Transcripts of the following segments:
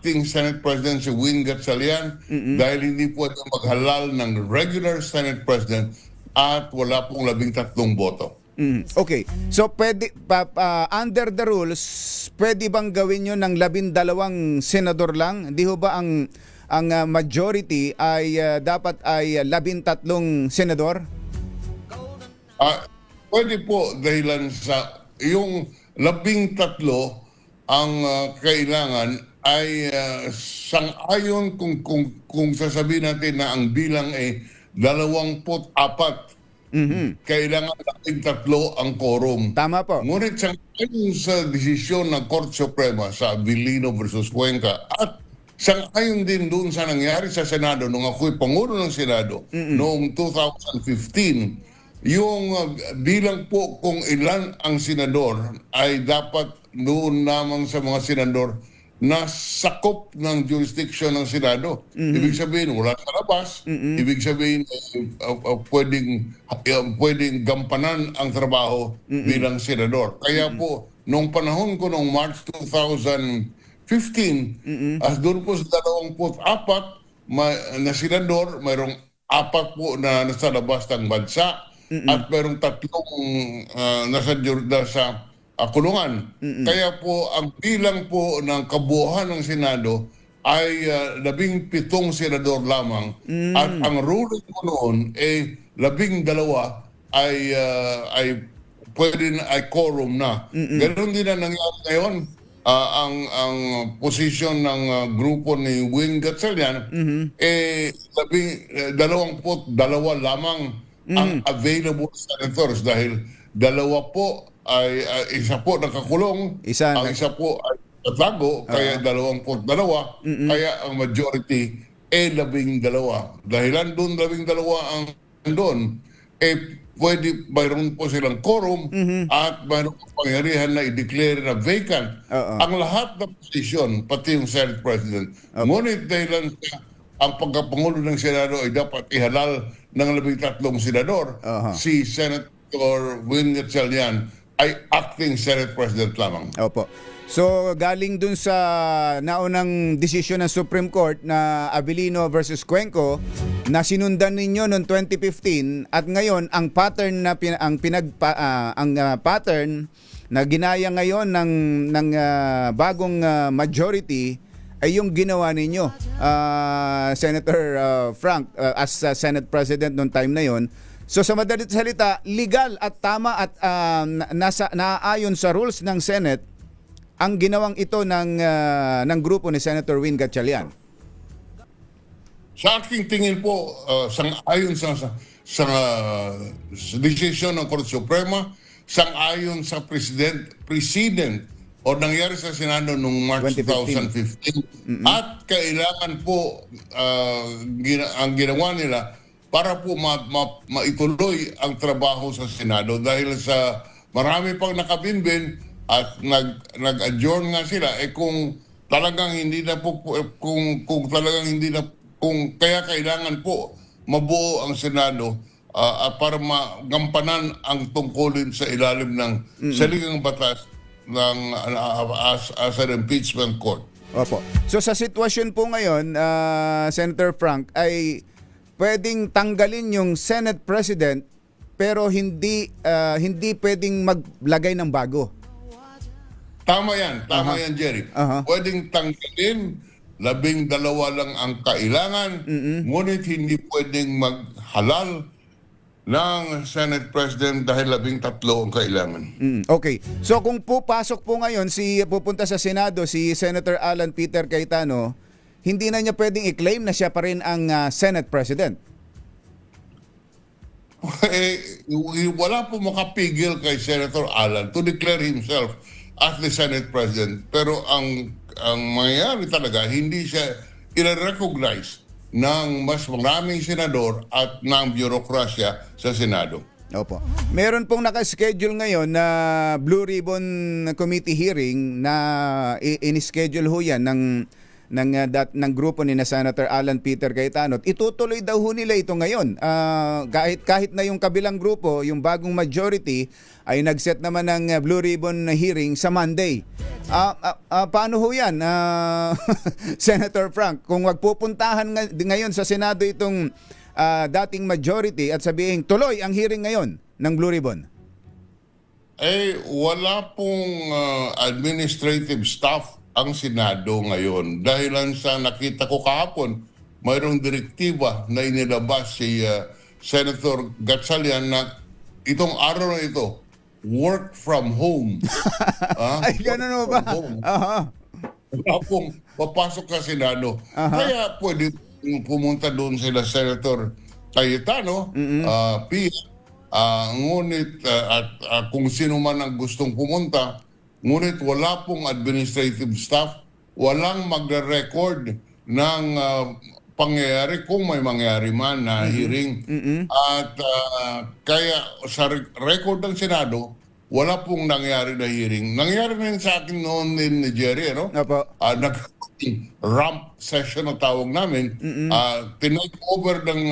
acting Senate President si Win Gatchalian dahil hindi pwede maghalal ng regular Senate President at wala pong 13 boto. Okay. So pwede under the rules, pwede bang gawin 'yon ng 12 senador lang? Hindi ho ba ang majority ay dapat ay 13 senador? Pwede po dahilan sa yung 13 ang kailangan ay sang-ayon kung sasabihin natin na ang bilang ay 24. Kailangan 13 ang quorum. Tama po. Ngunit sang-ayon sa desisyon ng Korte Suprema sa Abilino versus Cuenca at sang-ayon din doon sa nangyari sa Senado nung ako'y Pangulo ng Senado noong 2015, yung bilang po kung ilan ang senador ay dapat doon lamang sa mga senador na sakop ng jurisdiction ng Senado. Ibig sabihin, wala sa labas. Ibig sabihin, pwedeng gampanan ang trabaho bilang senador. Kaya po, nung panahon ko noong March 2015, as doon po sa 24 na senador, mayroong 4 po na nasa labas ng bansa at mayroong 3 nasa kulungan. Kaya po ang bilang po ng kabuuan ng Senado ay 17 senador lamang at ang ruling ko noon ay 12 ay pwede na ay quorum na. Ganon din na nangyari ngayon. Ang posisyon ng grupo ni Win Gatchalian 22 lamang ang available senators dahil 2 po ay isa po nakakulong, ang isa po ay natago, kaya 22, kaya ang majority ay 12. Dahilan doon 12 ang doon, pwede, mayroon po silang quorum at mayroon po pangyarihan na i-declare na vacant ang lahat ng posisyon, pati yung Senate President. Ngunit dahilan ang pagkapangulo ng Senado ay dapat ihalal ng 13 senador, si Senator Win Gatchalian ay acting Senate President lamang. Opo. So galing dun sa naunang desisyon ng Supreme Court na Abilino versus Cuenco na sinundan ninyo noong 2015 at ngayon ang pattern na pattern na ginaya ngayon ng bagong majority ay yung ginawa ninyo, Senator Frank, as Senate President noong time na yon. So sa madalit salita, legal at tama at naaayon sa rules ng Senate ang ginawang ito ng grupo ni Senator Win Gatchalian. Sa aking tingin po, sang-ayon sa desisyon ng Korte Suprema, sang-ayon sa President o nangyari sa Senado noong March 2015 at kailangan po ang ginawa nila para po maituloy ang trabaho sa Senado dahil sa marami pang nakabinbin at nag-adjourn nga sila kung talagang hindi na po kung talagang hindi na kung kaya kailangan po mabuo ang Senado para magampanan ang tungkulin sa ilalim ng saligang batas ng as an impeachment court. Opo. So sa sitwasyon po ngayon, Senator Frank, ay pwedeng tanggalin yung Senate President pero hindi pwedeng maglagay ng bago. Tama yan, Jerry. Pwedeng tanggalin, 12 lang ang kailangan, ngunit hindi pwedeng maghalal ng Senate President dahil 13 ang kailangan. Okay. So kung pupasok po ngayon pupunta sa Senado si Senator Alan Peter Cayetano, hindi na niya pwedeng i-claim na siya pa rin ang Senate President. Wala po makapigil kay Senator Alan to declare himself as the Senate President. Pero ang mangyayari talaga, hindi siya i-recognize ng mas maraming senador at ng bureaucracia sa Senado. Opo. Meron pong naka-schedule ngayon na Blue Ribbon Committee hearing na in-schedule ho yan ng grupo ni na Senator Alan Peter Cayetano. Itutuloy daw ho nila ito ngayon. Kahit na yung kabilang grupo, yung bagong majority, ay nag-set naman ng Blue Ribbon hearing sa Monday. Paano ho yan, Senator Frank? Kung magpupuntahan ngayon sa Senado itong dating majority at sabihin, tuloy ang hearing ngayon ng Blue Ribbon. Wala pong administrative staff ang Senado ngayon. Dahilan sa nakita ko kahapon, mayroong direktiba na inilabas si Senator Gatchalian na itong araw na ito, work from home. Ay, gano'n ba? Wala pong papasok sa Senado. Kaya pwede pumunta doon sila Senator Cayetano, ngunit kung sino man ang gustong pumunta, ngunit wala pong administrative staff, walang magre-record ng pangyayari kung may mangyari man na hearing. At kaya sa record ng Senado, wala pong nangyari na hearing. Nangyari na yun sa akin noon ni Jerry, no? Ramp session na tawag namin. Tinake over ng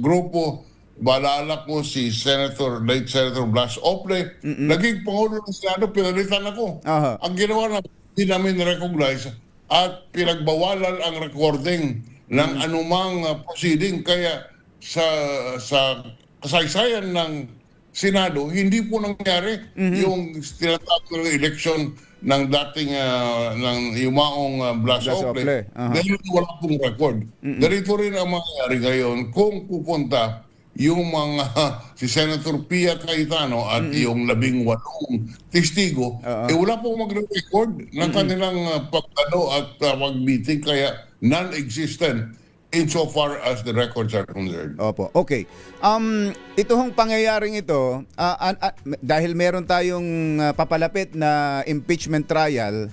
grupo, balala ko si late Senator Blas Ople, naging Pangulo ng Senado, pinalitan ako. Ang ginawa na, hindi namin recognize at pinagbawalan ang recording ng anumang proceeding. Kaya sa kasaysayan ng Senado, hindi po nangyari yung tinatawag ng election ng dating ng yumaong Blas Ople. Dahil wala pong record. Ganito rin ang mangyari ngayon kung pupunta yung mga si Senator Pia Cayetano at yung 18 testigo, wala pong magre-record ng kanilang pagdalo at pag-meeting, kaya non-existent insofar as the records are concerned. Opo. Okay. Ito hong pangyayaring ito, dahil meron tayong papalapit na impeachment trial,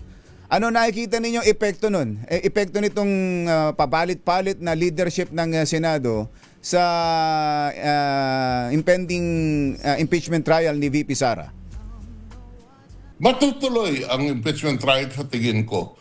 ano nakikita ninyong epekto nun? Epekto nitong pabalit-palit na leadership ng Senado sa impending impeachment trial ni VP Sara? Matutuloy ang impeachment trial sa tingin ko.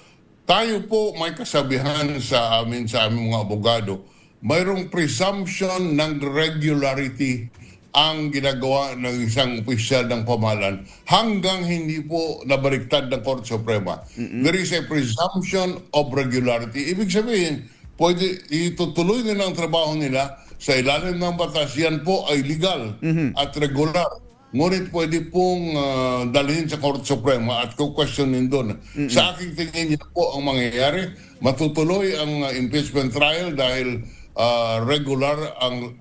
Tayo po may kasabihan sa aming mga abogado, mayroong presumption ng regularity ang ginagawa ng isang opisyal ng pamahalaan hanggang hindi po nabaliktad ng Korte Suprema. There is a presumption of regularity. Ibig sabihin, pwede itutuloy nila ang trabaho nila sa ilalim ng batas. Yan po ay legal at regular. Ngunit pwede pong dalhin sa Korte Suprema at kukwestiyonin doon. Sa aking tingin, yun po ang mangyayari. Matutuloy ang impeachment trial dahil regular ang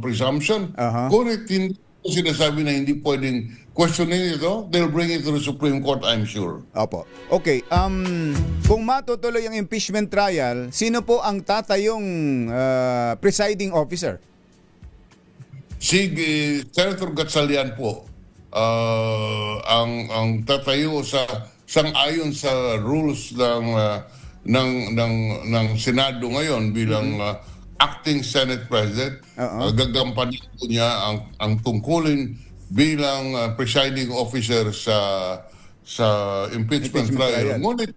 presumption. Ngunit hindi po sinasabi na hindi pwedeng questionin ito. They'll bring it to the Supreme Court, I'm sure. Opo. Okay. Kung matutuloy ang impeachment trial, sino po ang tatayong presiding officer? Si Senator Gatchalian po ang tatayo sang-ayon sa rules ng Senado ngayon bilang acting Senate President. Gagampanin po niya ang tungkulin bilang presiding officer sa impeachment trial. Ngunit,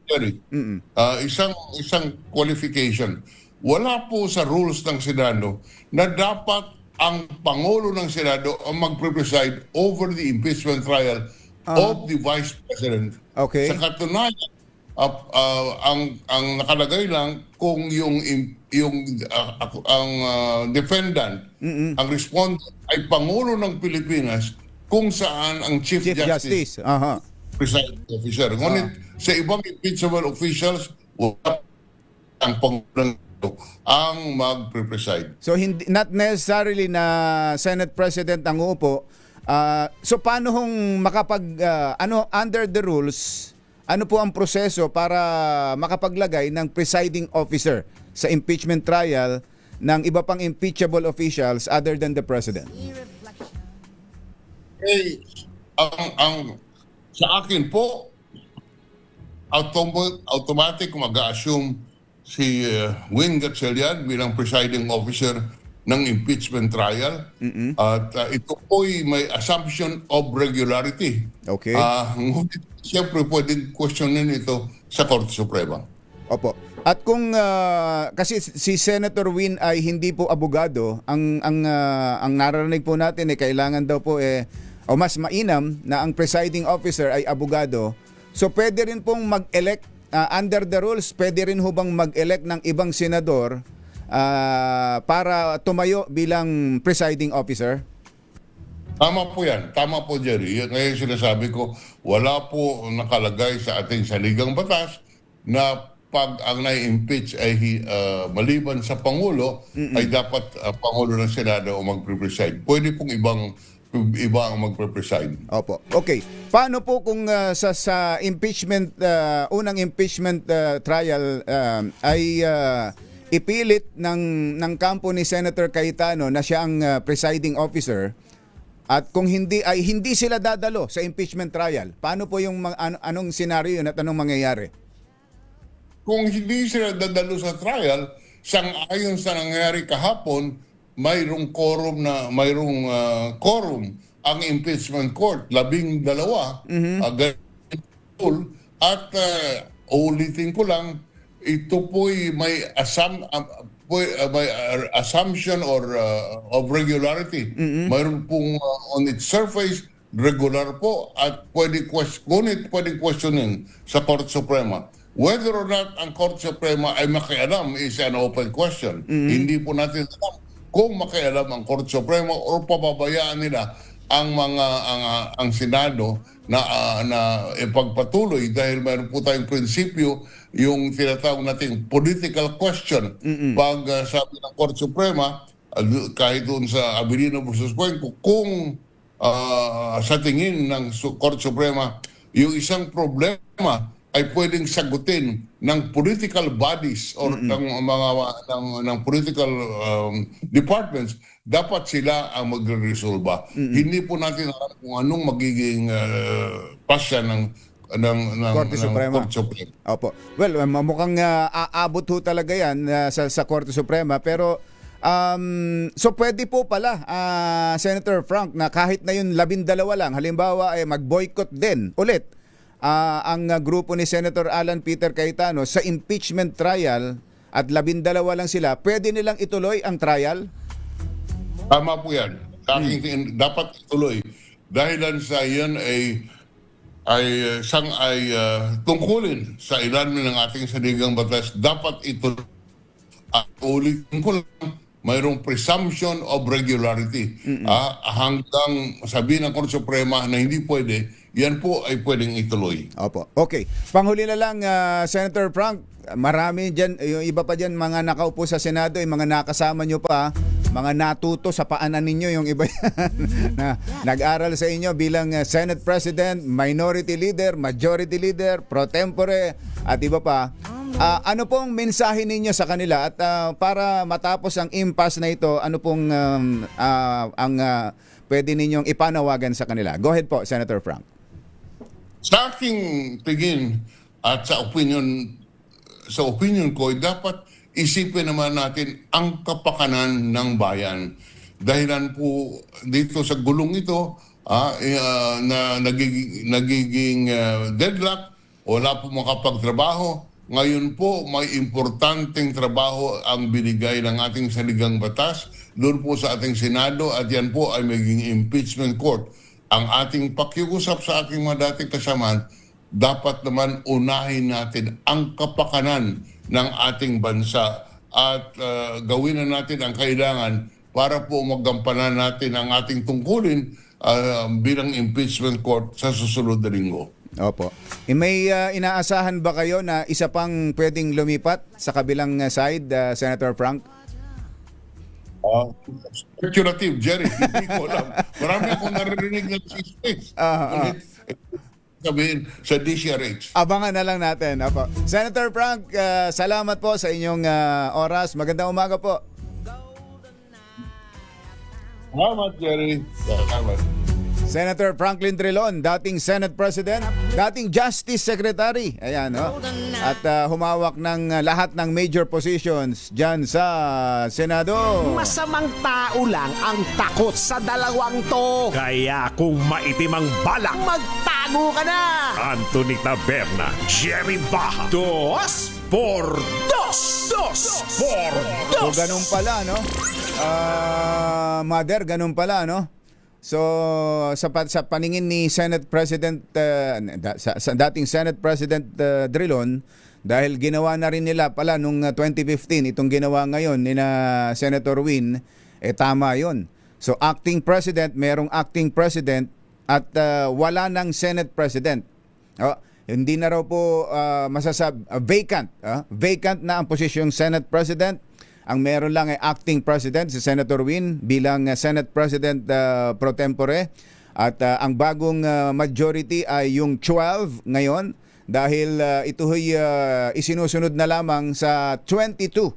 isang qualification. Wala po sa rules ng Senado na dapat ang Pangulo ng Senado ang magpre-preside over the impeachment trial of the Vice President. Okay. Sa katunayan, ang nakalagay lang kung yung defendant, ang respondent ay Pangulo ng Pilipinas, kung saan ang Chief Justice. Presiding officer. Ngunit sa ibang impeachable officials, wala ang Pangulo ang magpre-preside. So not necessarily na Senate President ang uupo. So paano hong under the rules, ano po ang proseso para makapaglagay ng presiding officer sa impeachment trial ng iba pang impeachable officials other than the President? Sa akin po, automatic mag-assume si Win Gatchalian bilang presiding officer ng impeachment trial. At ito po'y may assumption of regularity. Okay. Siyempre pwedeng questionin ito sa Korte Suprema. Opo. At kung kasi si Senator Win ay hindi po abogado, ang naririnig po natin kailangan daw po o mas mainam na ang presiding officer ay abogado. So pwede rin pong mag-elect under the rules, pwede rin ho bang mag-elect ng ibang senador para tumayo bilang presiding officer? Tama po yan. Tama po, Jerry. Ngayon sinasabi ko, wala po nakalagay sa ating saligang batas na pag ang nai-impeach ay maliban sa Pangulo, ay dapat Pangulo ng Senado o magpre-preside. Pwede pong iba ang magpre-preside. Opo. Okay. Paano po kung sa impeachment, unang impeachment trial ay ipilit ng kampo ni Senator Cayetano na siya ang presiding officer, at kung hindi ay hindi sila dadalo sa impeachment trial, paano po yung anong scenario at anong mangyayari? Kung hindi sila dadalo sa trial, sang-ayon sa nangyari kahapon, mayroong quorum ang impeachment court, 12. At ulitin ko lang, ito po'y may assumption of regularity. Mayroon pong on its surface, regular po, at pwedeng questionin sa Korte Suprema. Whether or not ang Korte Suprema ay makialam is an open question. Hindi po natin alam kung makialam ang Korte Suprema o pababayaan nila ang Senado na ipagpatuloy dahil mayroon po tayong prinsipyo, yung tinatawag nating political question. Pag sabi ng Korte Suprema, kahit doon sa Abilino versus Cuenco, kung sa tingin ng Korte Suprema, yung isang problema ay pwedeng sagutin ng political bodies or ng political departments, dapat sila ang magre-resolba. Hindi po natin alam kung anong magiging pasya ng Korte Suprema. Opo. Well, mukhang aabot ho talaga yan sa Korte Suprema, pero so pwede po pala, Senator Frank, na kahit na yun 12 lang, halimbawa ay mag-boycott din ulit ang grupo ni Senator Alan Peter Cayetano sa impeachment trial at 12 lang sila, pwede nilang ituloy ang trial? Tama po yan. Dapat ituloy. Dahilan sa yan ay tungkulin sa ilalim ng ating saligang batas, dapat ituloy. At ulitin ko lang, mayroong presumption of regularity. Hanggang sabihin ng Korte Suprema na hindi pwede, yan po ay pwedeng ituloy. Opo. Okay. Panghuli na lang, Senator Frank, marami dyan, yung iba pa dyan, mga nakaupo sa Senado, yung mga nakasama nyo pa, mga natuto sa paanan ninyo, yung iba yan, na nag-aral sa inyo bilang Senate President, Minority Leader, Majority Leader, Pro Tempore, at iba pa. Ano pong mensahe ninyo sa kanila? At para matapos ang impasse na ito, ano pong pwede ninyong ipanawagan sa kanila? Go ahead po, Senator Frank. Sa aking tingin at sa opinion ko, dapat isipin naman natin ang kapakanan ng bayan. Dahilan po dito sa gulong ito na nagiging deadlock, wala po makapagtrabaho. Ngayon po, may importanteng trabaho ang binigay ng ating saligang batas doon po sa ating Senado, at yan po ay maging impeachment court. Ang ating pakiusap sa ating mga dating kasamaan, dapat naman unahin natin ang kapakanan ng ating bansa at gawin na natin ang kailangan para po magampanan natin ang ating tungkulin bilang impeachment court sa susunod na linggo. Opo. May inaasahan ba kayo na isa pang pwedeng lumipat sa kabilang side, Senator Frank? Speculative, Jerry. Hindi ko alam. Marami akong naririnig ng space. Sabihin sa DCRH. Abangan na lang natin. Opo. Senator Frank, salamat po sa inyong oras. Magandang umaga po. Salamat, Jerry. Salamat. Senator Franklin Trilon, dating Senate President, dating Justice Secretary. Ayan, no? At humawak ng lahat ng major positions dyan sa Senado. Masamang tao lang ang takot sa dalawang to. Kaya kung maitim ang balak, Magtago ka na! Anthony Taberna, Jerry Baja, Dos por dos. Dos por So, dos. ganun pala, no? Mother, ganun pala, no? So, sa paningin ni Senate President, sa dating Senate President Drilon, dahil ginawa na rin nila pala nung 2015, itong ginawa ngayon ni na Senator Win, tama yon. So, acting president, merong acting president at wala ng Senate President. Hindi na raw po vacant. Vacant na ang posisyong Senate President. Ang meron lang ay acting president, si Senator Win bilang Senate President pro tempore. At ang bagong majority ay yung 12 ngayon dahil ito'y isinusunod na lamang sa 22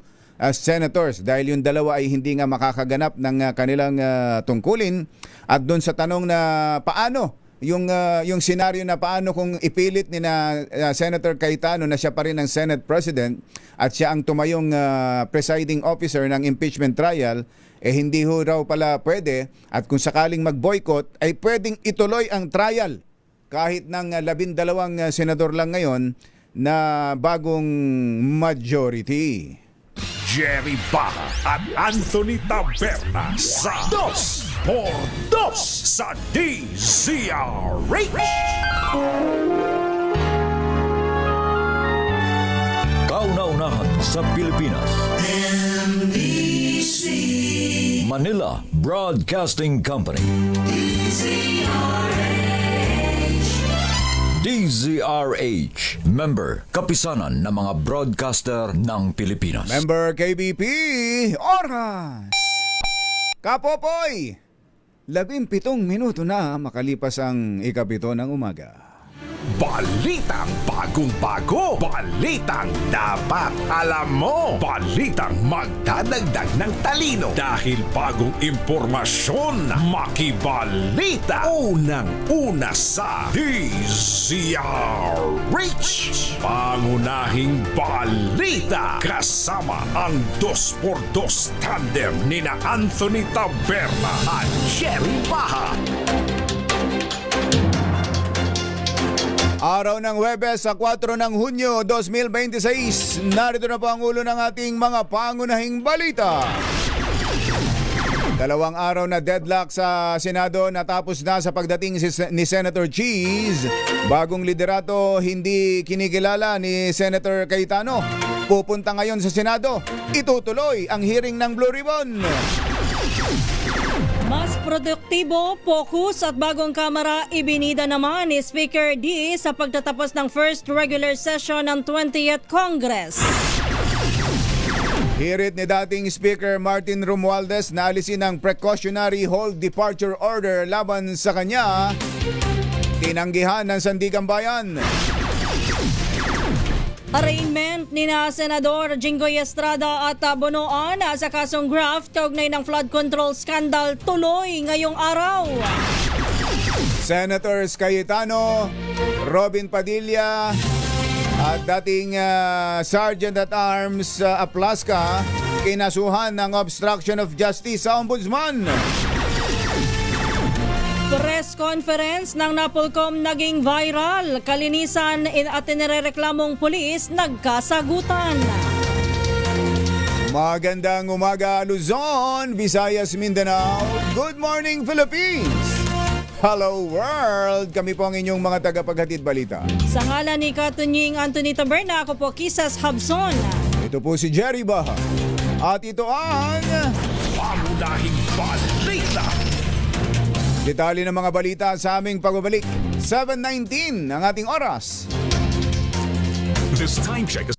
senators dahil yung dalawa ay hindi nga makakaganap ng kanilang tungkulin. At doon sa tanong na paano yung senaryo na paano kung ipilit ni na Senator Cayetano na siya pa rin ang Senate President at siya ang tumayong presiding officer ng impeachment trial, hindi ho raw pala pwede at kung sakaling mag-boycott ay pwedeng ituloy ang trial kahit ng 12 senador lang ngayon na bagong majority. Jerry Baja at Anthony Taberna sa Dos por Dos sa DZRH. Kauna-unahan sa Pilipinas. Manila Broadcasting Company. DZRH. Member, kapisanan ng mga broadcaster ng Pilipinas. Member KBP, oras! Kapopoy! 17 minuto na makalipas ang ikapito ng umaga. Balitang bagong-bago. Balitang dapat alam mo. Balitang magdadagdag ng talino. Dahil bagong impormasyon, makibalita. Unang-una sa DZRH. Pangunahing balita. Kasama ang 2x2 tandem ni na Anthony Taberna at Jerry Baja. Araw ng Huwebes sa 4 ng Hunyo 2026. Narito na po ang ulo ng ating mga pangunahing balita. 2 araw na deadlock sa Senado natapos na sa pagdating ni Senator Cheese. Bagong liderato hindi kinikilala ni Senator Cayetano. Pupunta ngayon sa Senado. Itutuloy ang hearing ng Blue Ribbon. Mas produktibo, focus at bagong kamera ibinida naman ni Speaker D sa pagtatapos ng first regular session ng 20th Congress. Hirit ni dating Speaker Martin Romualdez na alisin ang precautionary hold departure order laban sa kanya. Tinanggihan ng Sandigan Bayan. Arraignment ni na Senador Jinggoy Estrada at Bonoan sa kasong graft kaugnay ng flood control scandal tuloy ngayong araw. Senators Cayetano, Robin Padilla at dating Sergeant at Arms Aplaska kinasuhan ng obstruction of justice sa Ombudsman. Press conference ng Napolcom naging viral. Kalinisan at inirereklamong pulis nagkasagutan. Magandang umaga Luzon, Visayas, Mindanao. Good morning Philippines. Hello world. Kami po ang inyong mga tagapaghatid balita. Sa ngalan ni Katunying Anthony Taberna, ako po Kisas Habson. Ito po si Jerry Baha. At ito ang Pangunahing balita. detalye ng mga balita sa aming pagbabalik. 7:19 ang ating oras. This time check is